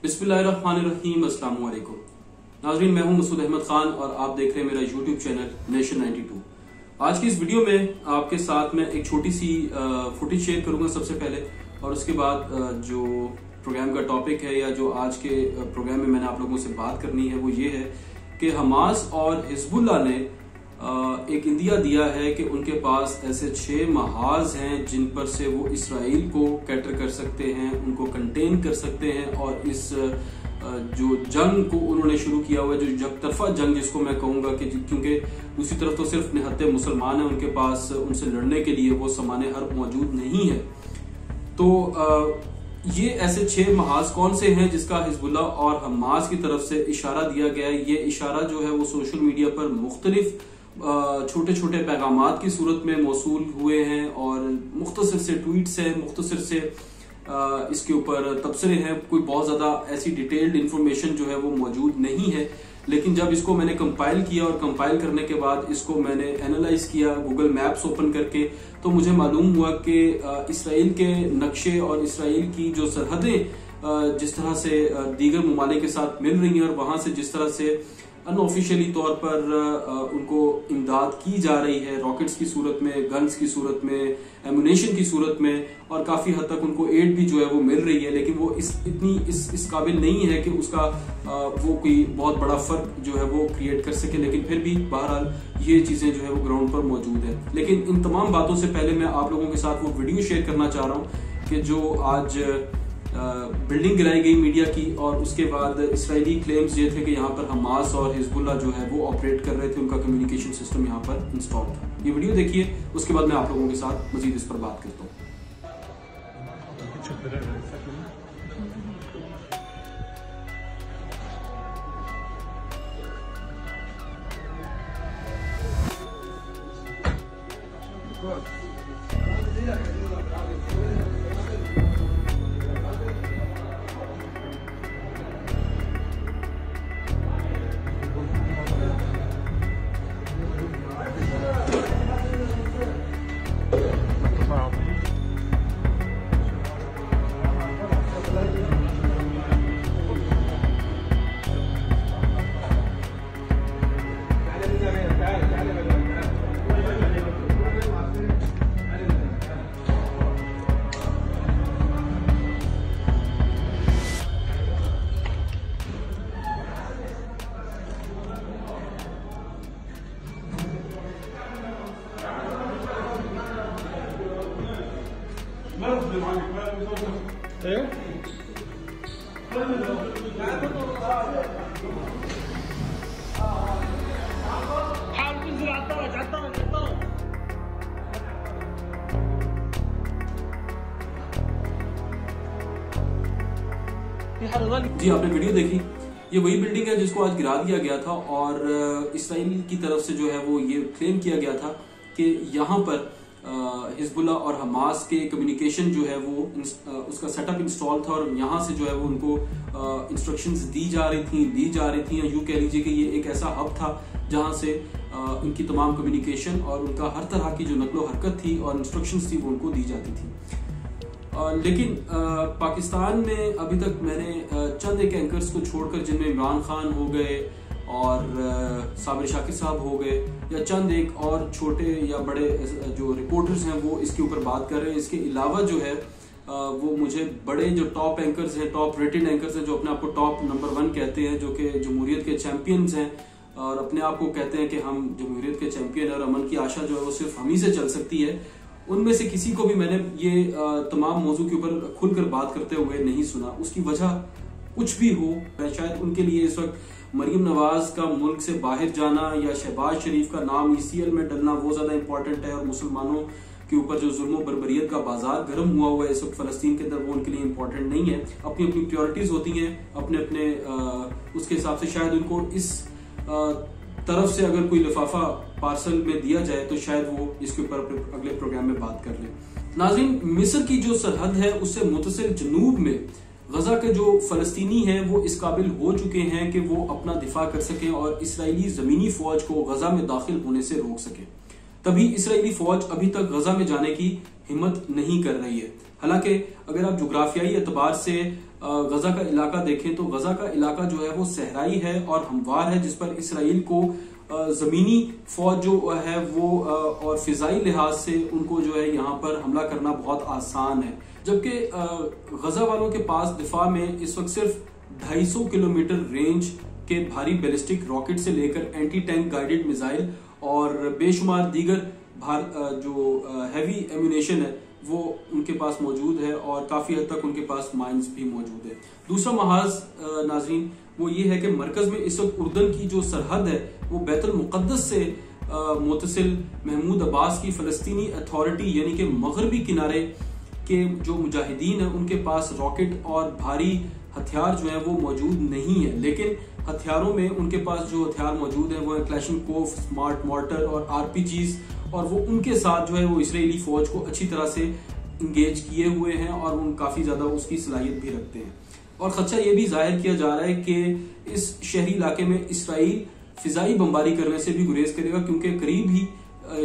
बिस्मिल्लाहिर्रहमानिर्रहीम, अस्सलाम वालेकुम। नाज़रीन, मैं हूं मसूद अहमद खान और आप देख रहे हैं मेरा यूट्यूब चैनल नेशन 92। आज की इस वीडियो में आपके साथ मैं एक छोटी सी फुटेज शेयर करूंगा सबसे पहले, और उसके बाद जो प्रोग्राम का टॉपिक है या जो आज के प्रोग्राम में मैंने आप लोगों से बात करनी है वो ये है कि हमास और हिजबुल्लाह ने एक इंदिया दिया है कि उनके पास ऐसे 6 महाज हैं जिन पर से वो इसराइल को कैटर कर सकते हैं, उनको कंटेन कर सकते हैं। और इस जो जंग को उन्होंने शुरू किया हुआ है, जो जगतरफा जंग जिसको मैं कहूंगा, कि क्योंकि दूसरी तरफ तो सिर्फ निहत्ते मुसलमान हैं, उनके पास उनसे लड़ने के लिए वो सामान हर्ब मौजूद नहीं है। तो ये ऐसे 6 महाज कौन से हैं जिसका हिजबुल्लाह और हमास की तरफ से इशारा दिया गया है। ये इशारा जो है वो सोशल मीडिया पर मुख्तलिफ छोटे छोटे पैगामात की सूरत में मौसूल हुए हैं, और मुख्तसर से ट्वीट्स हैं, मुख्तसर से इसके ऊपर तबसरे हैं। कोई बहुत ज्यादा ऐसी डिटेल्ड इंफॉर्मेशन जो है वो मौजूद नहीं है, लेकिन जब इसको मैंने कंपाइल किया और कंपाइल करने के बाद इसको मैंने एनालाइज किया गूगल मैप्स ओपन करके, तो मुझे मालूम हुआ कि इसराइल के नक्शे और इसराइल की जो सरहदें जिस तरह से दीगर ममालिक के साथ मिल रही हैं, और वहां से जिस तरह से अनऑफिशियली तौर पर उनको इमदाद की जा रही है, रॉकेट्स की सूरत में, गन्स की सूरत में, एमुनेशन की सूरत में, और काफी हद तक उनको एड भी जो है वो मिल रही है, लेकिन वो इस काबिल नहीं है कि उसका वो कोई बहुत बड़ा फर्क जो है वो क्रिएट कर सके। लेकिन फिर भी बहरहाल ये चीजें जो है वो ग्राउंड पर मौजूद है। लेकिन इन तमाम बातों से पहले मैं आप लोगों के साथ वो वीडियो शेयर करना चाह रहा हूँ कि जो आज बिल्डिंग गिराई गई मीडिया की, और उसके बाद इसराइली क्लेम्स ये थे कि यहाँ पर हमास और हिजबुल्लाह जो है वो ऑपरेट कर रहे थे, उनका कम्युनिकेशन सिस्टम यहाँ पर इंस्टॉल था। ये वीडियो देखिए, उसके बाद मैं आप लोगों के साथ मजीद इस पर बात करता हूँ। जी, आपने वीडियो देखी, ये वही बिल्डिंग है जिसको आज गिरा दिया गया था, और इसराइल की तरफ से जो है वो ये क्लेम किया गया था कि यहाँ पर हिजबुल्लाह और हमास के कम्युनिकेशन जो है वो उसका सेटअप इंस्टॉल था, और यहाँ से जो है वो उनको इंस्ट्रक्शंस दी जा रही थी, या यूं कह लीजिए कि ये एक ऐसा हब था जहाँ से उनकी तमाम कम्युनिकेशन और उनका हर तरह की जो नकलो हरकत थी और इंस्ट्रक्शंस थी वो उनको दी जाती थी। लेकिन पाकिस्तान में अभी तक मैंने चंद एक एंकर्स को छोड़कर, जिनमें इमरान खान हो गए और साबिर शाकिर साहब हो गए, या चंद एक और छोटे या बड़े जो रिपोर्टर्स हैं वो इसके ऊपर बात कर रहे हैं। इसके अलावा जो है वो मुझे बड़े जो टॉप एंकर्स हैं, टॉप रेटेड एंकर्स हैं, जो अपने आप को टॉप नंबर 1 कहते हैं, जो कि जमहूरियत के चैंपियंस हैं, और अपने आप को कहते हैं कि हम जमहूरियत के चैंपियन, और अमन की आशा जो है वो सिर्फ हम ही से चल सकती है। उनमें से किसी को भी मैंने ये तमाम मौजू के ऊपर खुलकर बात करते हुए नहीं सुना। उसकी वजह कुछ भी हो, शायद उनके लिए इस वक्त मरीम नवाज का मुल्क से बाहर जाना या शहबाज शरीफ का नाम ECL में डलना वो ज्यादा इंपॉर्टेंट है, और मुसलमानों के ऊपर जो जुल्म बर्बरियत का बाजार गर्म हुआ हुआ है इस वक्त फलस्तीन के अंदर, वो उनके लिए इंपॉर्टेंट नहीं है। अपनी अपनी प्रायोरिटीज होती हैं, अपने अपने उसके हिसाब से शायद उनको इस तरफ से अगर कोई लिफाफा पार्सल में दिया जाए तो शायद वो इसके ऊपर अगले प्रोग्राम में बात कर ले। नाज़रीन, मिस्र की जो सरहद है उससे मुतसिल जनूब में गजा के जो फलस्तीनी हैं वो इस काबिल हो चुके हैं कि वो अपना दिफा कर सकें और इसराइली जमीनी फौज को गजा में दाखिल होने से रोक सकें। तभी इसराइली फौज अभी तक गजा में जाने की हिम्मत नहीं कर रही है। हालांकि अगर आप जोग्राफियाई एतबार से गजा का इलाका देखें तो गजा का इलाका जो है वो सहराई है और हमवार है, जिस पर इसराइल को जमीनी फौज जो है वो और फिजाई लिहाज से उनको जो है यहाँ पर हमला करना बहुत आसान है। जबकि गजा वालों के पास दिफा में इस वक्त सिर्फ 250 किलोमीटर रेंज के भारी बैलिस्टिक रॉकेट से लेकर एंटी टैंक गाइडेड मिसाइल और बेशुमार दीगर जो हैवी एम्यूनेशन है वो उनके पास मौजूद है और काफी हद तक उनके पास माइंस भी मौजूद है। दूसरा महाज नाजरीन वो ये है कि मरकज में इस वक्त उर्दन की जो सरहद है वो बैतुल मुक़द्दस से मुतसिल महमूद अब्बास की फलस्तीनी अथॉरिटी यानी कि मगरबी किनारे के जो मुजाहिदीन है उनके पास रॉकेट और भारी हथियार जो है वो मौजूद नहीं है, लेकिन हथियारों में उनके पास जो हथियार मौजूद है वो है क्लैशनकोव, स्मार्ट मॉर्टर और आरपीजीज, और वो उनके साथ जो है वो इसराइली फौज को अच्छी तरह से इंगेज किए हुए हैं और उन काफी ज्यादा उसकी सलाहियत भी रखते हैं। और खदशा ये भी जाहिर किया जा रहा है कि इस शहरी इलाके में इसराइल फिजाई बमबारी करने से भी गुरेज करेगा, क्योंकि करीब ही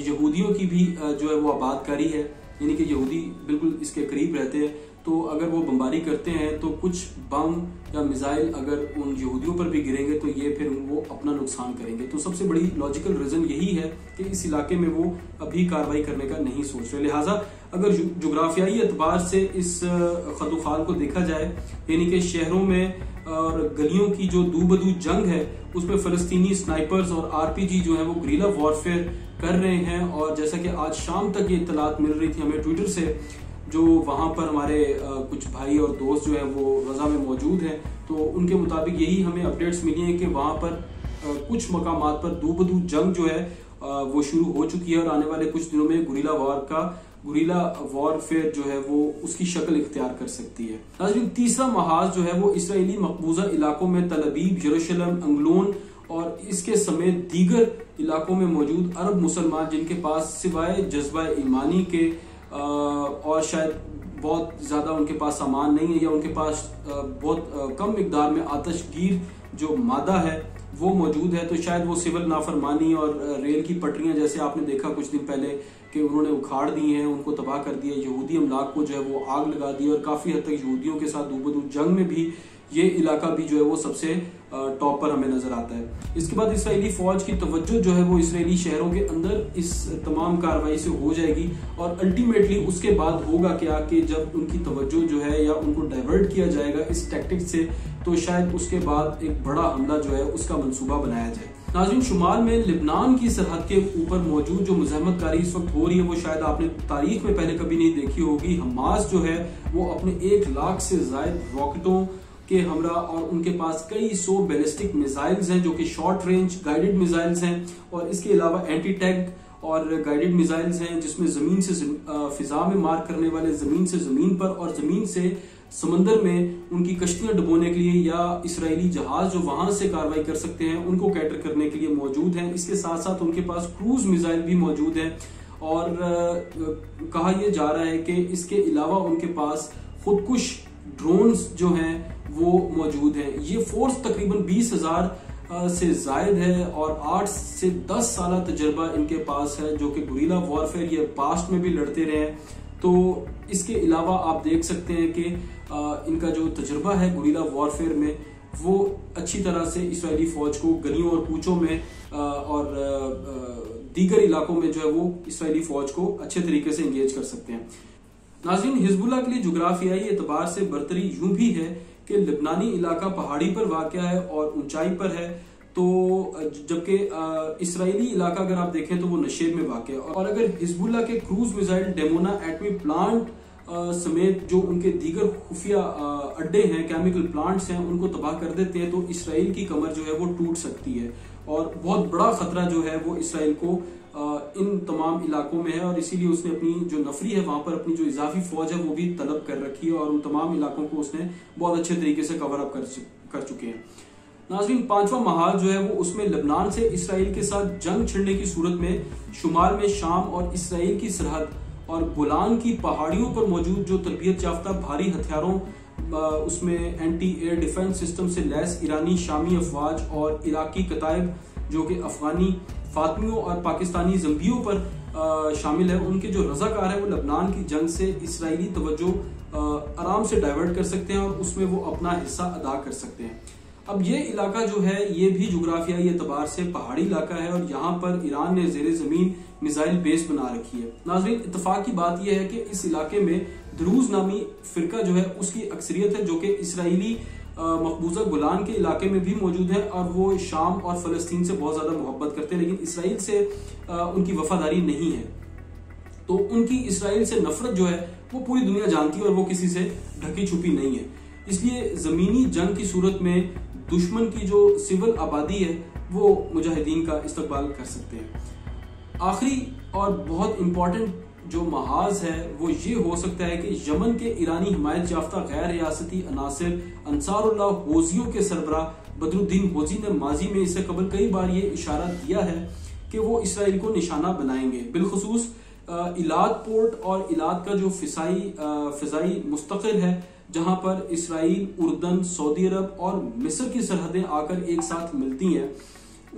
यहूदियों की भी जो है वो आबादकारी है, यानी कि यहूदी बिल्कुल इसके करीब रहते हैं। तो अगर वो बमबारी करते हैं तो कुछ बम या मिसाइल अगर उन यहूदियों पर भी गिरेंगे तो ये फिर वो अपना नुकसान करेंगे। तो सबसे बड़ी लॉजिकल रीजन यही है कि इस इलाके में वो अभी कार्रवाई करने का नहीं सोच रहे। लिहाजा अगर जोग्राफियाई एतबार से इस खदोखाल को देखा जाए, यानी कि शहरों में और गलियों की जो दूबदू जंग है उसमें फलस्तीनी स्नाइपर्स और आरपीजी जो है वो गुरिल्ला वॉरफेयर कर रहे हैं। और जैसा कि आज शाम तक ये इत्तलात मिल रही थी हमें ट्विटर से, जो वहां पर हमारे कुछ भाई और दोस्त जो है वो गजा में मौजूद हैं, तो उनके मुताबिक यही हमें अपडेट्स मिली हैं कि वहां पर कुछ मकामात पर दूबदू जंग जो है वो शुरू हो चुकी है और आने वाले कुछ दिनों में गुरिल्ला वॉरफेयर जो है वो उसकी शक्ल इख्तियार कर सकती है। नाज़रीन, तीसरा महाज जो है वो इसराइली मकबूजा इलाकों में तल अबीब, यरूशलेम, अंगलोन और इसके समेत दीगर इलाकों में मौजूद अरब मुसलमान जिनके पास सिवाय जज्बा ईमानी के और शायद बहुत ज्यादा उनके पास सामान नहीं है या उनके पास बहुत कम मिकदार में आतशगीर जो मादा है वो मौजूद है, तो शायद वो सिविल नाफरमानी और रेल की पटरियां जैसे आपने देखा कुछ दिन पहले कि उन्होंने उखाड़ दी हैं, उनको तबाह कर दिया, यहूदी अमलाक को जो है वो आग लगा दी और काफी हद तक यहूदियों के साथ दूबदू जंग में भी ये इलाका भी जो है वो सबसे टॉप पर हमें नजर आता है। इसके बाद इसराइली फौज की तवज्जो जो है वो इसराइली शहरों के अंदर इस तमाम कार्रवाई से हो जाएगी और अल्टीमेटली उसके बाद होगा क्या कि जब उनकी तवज्जो जो है या उनको डाइवर्ट किया जाएगा इस टैक्टिक से, तो शायद उसके बाद एक बड़ा हमला जो है उसका मंसूबा बनाया जाए। नाज़रीन, शुमाल में लिबनान की सरहद के ऊपर मौजूद जो मुज़ाहमतकारी इस वक्त हो रही है वो शायद आपने तारीख में पहले कभी नहीं देखी होगी। हमास जो है वो अपने 1 लाख से ज्यादा रॉकेटों के हमरा और उनके पास कई 100 बैलिस्टिक मिसाइल्स हैं जो कि शॉर्ट रेंज गाइडेड मिसाइल्स हैं, और इसके अलावा एंटी टैंक और गाइडेड मिसाइल्स हैं जिसमें जमीन से फिजा में मार करने वाले, जमीन से जमीन पर और जमीन से समंदर में उनकी कश्तियां डुबोने के लिए या इसराइली जहाज जो वहां से कार्रवाई कर सकते हैं उनको कैटर करने के लिए मौजूद हैं। इसके साथ साथ उनके पास क्रूज मिसाइल भी मौजूद है और कहा यह जा रहा है कि इसके अलावा उनके पास खुदकुश ड्रोन्स जो हैं वो मौजूद हैं। ये फोर्स तकरीबन 20,000 से जायद है और 8 से 10 साल तजर्बा इनके पास है जो कि गुरिल्ला वॉरफेयर ये पास्ट में भी लड़ते रहे हैं। तो इसके अलावा आप देख सकते हैं कि इनका जो तजुर्बा है गुरिल्ला वॉरफेयर में वो अच्छी तरह से इसराइली फौज को गलियों और कूचों में और दीगर इलाकों में जो है वो इसराइली फौज को अच्छे तरीके से एंगेज कर सकते हैं। नाज़रीन, हिजबुल्लाह के लिए जुग्राफियाई एतबार से बरतरी यूं भी है कि लिबनानी इलाका पहाड़ी पर वाक़या है और ऊंचाई पर है, तो जबकि इसराइली इलाका अगर आप देखें तो वो नशेब में वाक़ है। और अगर हिजबुल्लाह के क्रूज मिसाइल डेमोना एटमी प्लांट समेत जो उनके दीगर खुफिया अड्डे हैं, केमिकल प्लांट्स हैं, उनको तबाह कर देते हैं तो इसराइल की कमर जो है वो टूट सकती है और बहुत बड़ा खतरा जो है वो इसराइल को इन तमाम इलाकों में है। और इसीलिए उसने अपनी जो नफरी है वहां पर अपनी जो इजाफी फौज है वो भी तलब कर रखी है और उन तमाम इलाकों को उसने बहुत अच्छे तरीके से कवर अप कर चुके हैं। नाज़रीन, 5वां महाज जो है वो उसमें लेबनान से इसराइल के साथ जंग छिड़ने की सूरत में शुमाल में शाम और इसराइल की सरहद और गोलान की पहाड़ियों पर मौजूद जो तरबियत याफ्ता भारी हथियारों उसमें एंटी एयर डिफेंस सिस्टम से लैस ईरानी शामी अफवाज और इराकी कतायब जो कि अफगानी फातमियों और पाकिस्तानी जम्बियों पर शामिल है, उनके जो रजाकार है वो लबनान की जंग से इसराइली तवज्जो आराम से डाइवर्ट कर सकते हैं और उसमें वो अपना हिस्सा अदा कर सकते हैं। अब ये इलाका जो है ये भी जुग्राफियाई एतबार से पहाड़ी इलाका है और यहाँ पर ईरान ने जेर जमीन मिसाइल बेस बना रखी है। नाज़रीन, इत्तेफाक की बात यह है कि इस इलाके में दरूज नामी फिरका जो है उसकी अक्सरियत है, जो कि इसराइली मकबूजा गुलान के इलाके में भी मौजूद है और वो शाम और फलस्तीन से बहुत ज्यादा मोहब्बत करते हैं, लेकिन इसराइल से उनकी वफादारी नहीं है। तो उनकी इसराइल से नफरत जो है वो पूरी दुनिया जानती है और वो किसी से ढकी छुपी नहीं है। इसलिए जमीनी जंग की सूरत में दुश्मन की जो सिविल आबादी है वो मुजाहिदीन का इस्तकबाल कर सकते हैं। आखिरी और बहुत इंपॉर्टेंट जो महाज है वो ये हो सकता है कि यमन के ईरानी हिमायत याफ्ता गैर रियासती अनासिर अंसारुल्लाह होजियों के सरबरा बदरुद्दीन होजी ने माजी में इससे कबल कई बार ये इशारा दिया है कि वो इसराइल को निशाना बनाएंगे। बिलखुसूस इलाद पोर्ट और इलाद का जो फिजाई मुस्तकिल है, जहां पर इसराइल, उर्दन, सऊदी अरब और मिस्र की सरहदें आकर एक साथ मिलती हैं,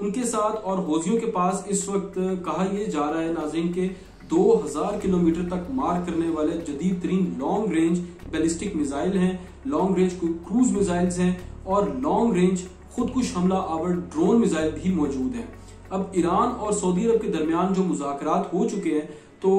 उनके साथ और होजियों के पास इस वक्त कहा यह जा रहा है नाज़रीन के 2000 किलोमीटर तक मार करने वाले जदीद तरीन लॉन्ग रेंज बैलिस्टिक मिसाइल हैं, लॉन्ग रेंज क्रूज मिसाइल्स हैं और लॉन्ग रेंज खुदकुश हमला आवर ड्रोन मिसाइल भी मौजूद हैं। अब ईरान और सऊदी अरब के दरमियान जो मुज़ाकरात हो चुके हैं तो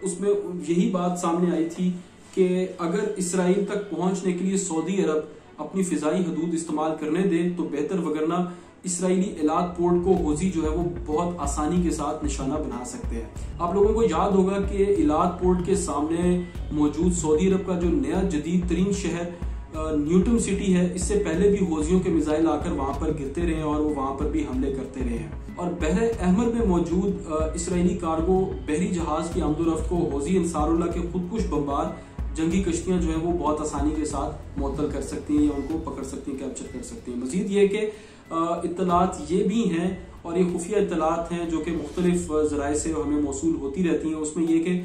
उसमें यही बात सामने आई थी कि अगर इसराइल तक पहुंचने के लिए सऊदी अरब अपनी फिजाई हदूद इस्तेमाल करने दे तो बेहतर, वगरना इसराइली इलाद पोर्ट को होजी जो है वो बहुत आसानी के साथ निशाना बना सकते हैं। आप लोगों को याद होगा कि इलाद पोर्ट के सामने मौजूद सऊदी अरब का जो नया जदीद तरीन शहर न्यूटन सिटी है, इससे पहले भी होजियों के मिसाइल आकर वहां पर गिरते रहे और वो वहां पर भी हमले करते रहे हैं। और बहरे अहमर में मौजूद इसराइली कार्गो बहरी जहाज की आमदोरफ्त को होजी अंसारुल्लाह के खुदकुश बमबार जंगी कश्तियां जो है वो बहुत आसानी के साथ मुअत्तल कर सकती हैं या उनको पकड़ सकती हैं, कैप्चर कर सकती हैं। मजीद ये कि इत्तलात ये भी हैं और ये खुफिया इत्तलात हैं जो कि मुख्तलिफ जराए से हमें मौसूल होती रहती हैं। उसमें यह कि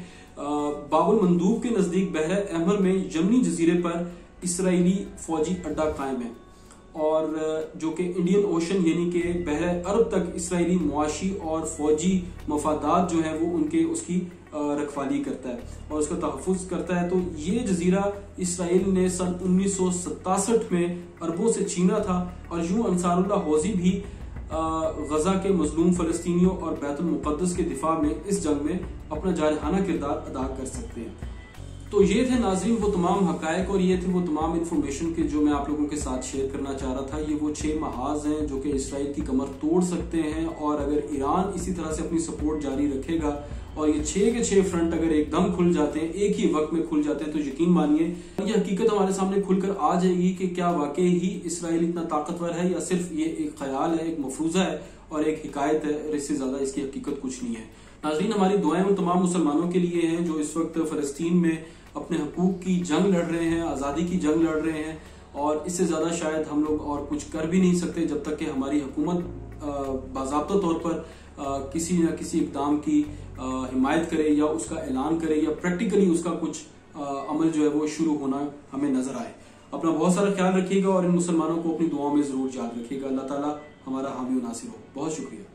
बाबुल मंदूब के नजदीक बहरे अहमर में यमनी जजीरे पर इसराइली फौजी अड्डा कायम है और जो कि इंडियन ओशन यानी कि बहरे अरब तक इसराइली मुआशी और फौजी मफादात जो है वो उनके उसकी रखवाली करता है और उसका तहफ़्फ़ुज़ करता है। तो ये जजीरा इसराइल ने सन 1967 में अरबों से छीना था और यूं अंसारुल्लाह होजी भी गजा के मजलूम फलस्तीनियों और बैतुल मुक़द्दस के दिफा में इस जंग में अपना जारहाना किरदार अदा कर सकते हैं। तो ये थे नाज़रीन वो तमाम हकायक और ये थे वो तमाम इन्फॉर्मेशन के जो मैं आप लोगों के साथ शेयर करना चाह रहा था। ये वो 6 महाज हैं जो कि इसराइल की कमर तोड़ सकते हैं और अगर ईरान इसी तरह से अपनी सपोर्ट जारी रखेगा और ये 6 के 6 फ्रंट अगर एकदम खुल जाते हैं, एक ही वक्त में खुल जाते हैं, तो यकीन मानिए ये हकीकत हमारे सामने खुलकर आ जाएगी कि क्या वाकई ही इसराइल इतना ताकतवर है या सिर्फ ये एक ख्याल है, एक मफरूजा है और एक हिकायत है, और इससे ज्यादा इसकी हकीकत कुछ नहीं है। नाज़रीन, हमारी दुआएं उन तमाम मुसलमानों के लिए हैं जो इस वक्त फलस्तीन में अपने हकूक की जंग लड़ रहे हैं, आज़ादी की जंग लड़ रहे हैं और इससे ज़्यादा शायद हम लोग और कुछ कर भी नहीं सकते जब तक कि हमारी हुकूमत बाज़ाब्ता तौर पर किसी न किसी इक़दाम की हिमायत करे या उसका ऐलान करे या प्रैक्टिकली उसका कुछ अमल जो है वो शुरू होना हमें नजर आए। अपना बहुत सारा ख्याल रखिएगा और इन मुसलमानों को अपनी दुआओं में ज़रूर याद रखिएगा। अल्लाह ताला हमारा हामी नासिर हो। बहुत शुक्रिया।